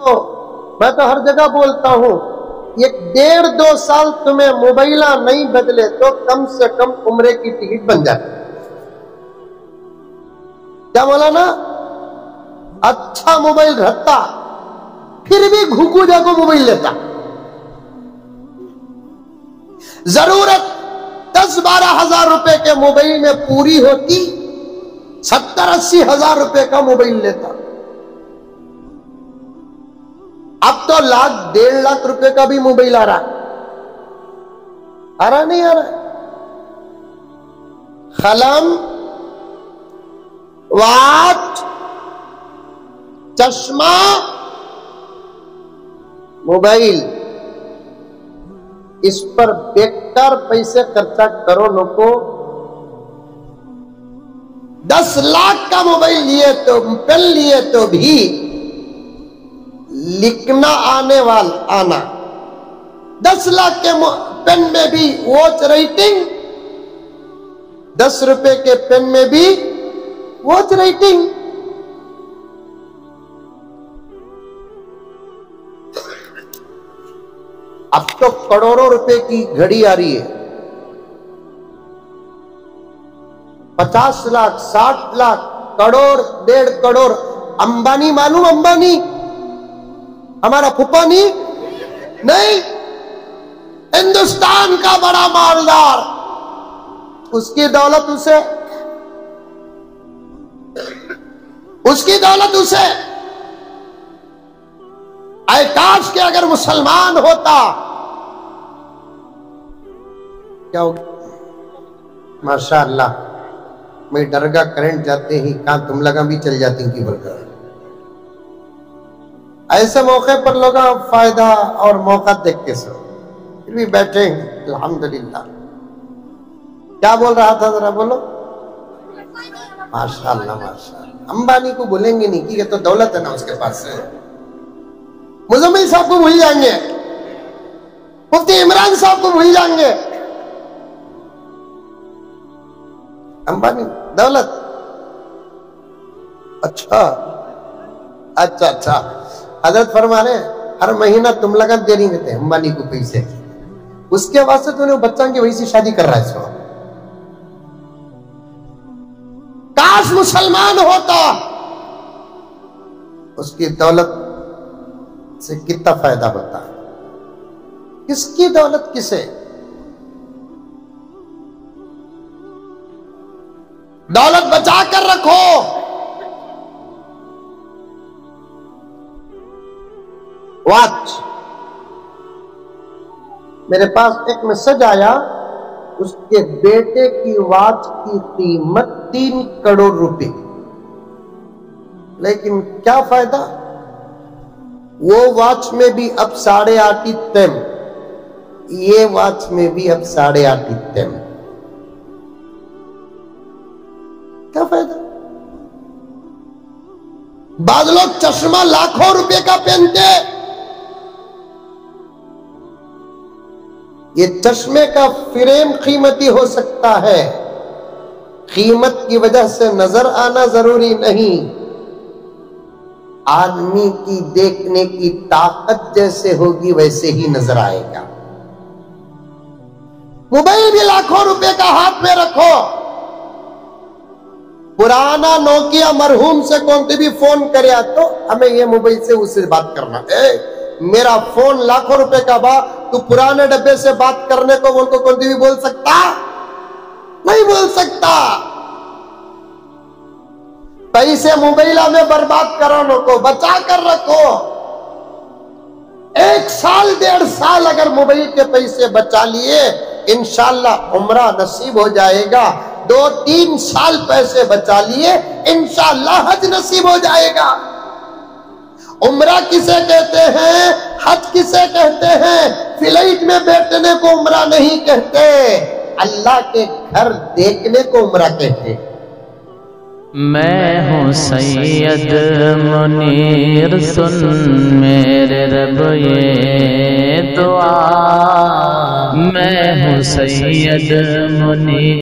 तो मैं तो हर जगह बोलता हूं, ये 1.5-2 साल तुम्हें मोबाइल नहीं बदले तो कम से कम उम्रे की टिकट बन जाए। क्या बोला ना, अच्छा मोबाइल रहता फिर भी घुकू जाको मोबाइल लेता। जरूरत 10-12 हजार रुपए के मोबाइल में पूरी होती, 70-80 हजार रुपए का मोबाइल लेता। अब तो 1,00,000-1.5 लाख रुपए का भी मोबाइल आ रहा नहीं आ रहा। कलम, वॉच, चश्मा, मोबाइल, इस पर बेकार पैसे खर्चा करो नको। 10 लाख का मोबाइल लिए तो, पेन लिए तो भी लिखना आना, 10 लाख के पेन में भी वॉच राइटिंग, 10 रुपए के पेन में भी वॉच राइटिंग। अब तो करोड़ों रुपए की घड़ी आ रही है, 50 लाख, 60 लाख, करोड़, 1.5 करोड़। अंबानी मालूम, अंबानी हमारा फूफा नहीं, हिंदुस्तान का बड़ा मालदार, उसकी दौलत उसे काश के अगर मुसलमान होता क्या होगा। माशाअल्लाह, मैं दरगाह करंट जाते ही कहां तुम लगा भी चल जाती की बरकत। ऐसे मौके पर लोग फायदा और मौका देखते सो फिर भी बैठे अल्हम्दुलिल्लाह। क्या बोल रहा था जरा बोलो। माशाअल्लाह माशाअल्लाह। अंबानी को बोलेंगे नहीं कि ये तो दौलत है ना उसके पास है। मुजम्मिल साहब को भूल जाएंगे, मुफ्ती इमरान साहब को भूल जाएंगे। अंबानी दौलत, अच्छा अच्छा अच्छा। हजरत फरमा रहे हर महीना तुम लगा दे नहीं देते अंबानी को पैसे, उसके वास्ते तूने बच्चा की वही से शादी कर रहा है इसको। काश मुसलमान होता, उसकी दौलत से कितना फायदा होता। किसकी दौलत किसे, दौलत बचा कर रखो। वॉच, मेरे पास एक मैसेज आया, उसके बेटे की वॉच की कीमत 3 करोड़ रुपए, लेकिन क्या फायदा, वो वॉच में भी अब 8.5 तम, ये वॉच में भी अब 8.5 तम। क्या फायदा। बाद लोग चश्मा लाखों रुपए का पहनते, ये चश्मे का फ्रेम कीमती हो सकता है, कीमत की वजह से नजर आना जरूरी नहीं। आदमी की देखने की ताकत जैसे होगी वैसे ही नजर आएगा। मोबाइल भी लाखों रुपए का हाथ में रखो, पुराना नोकिया मरहूम से कौन भी फोन करे तो हमें ये मोबाइल से उससे बात करना, मेरा फोन लाखों रुपए का बा, तू पुराने डब्बे से बात करने को बोल को कौन भी बोल सकता नहीं, बोल सकता। पैसे मोबाइल में बर्बाद करो को, बचा कर रखो। 1 साल 1.5 साल अगर मोबाइल के पैसे बचा लिए, इंशाअल्लाह उम्रा नसीब हो जाएगा। 2-3 साल पैसे बचा लिए, इंशाअल्लाह हज नसीब हो जाएगा। उम्रा किसे कहते हैं, हज किसे कहते हैं, फ्लाइट में बैठने को उम्रा नहीं कहते, अल्लाह के घर देखने को उम्रा कहते। मैं हूँ सैयद मुनीर, सुन मेरे रब ये दुआ। मैं हूँ सैयद मुनीर।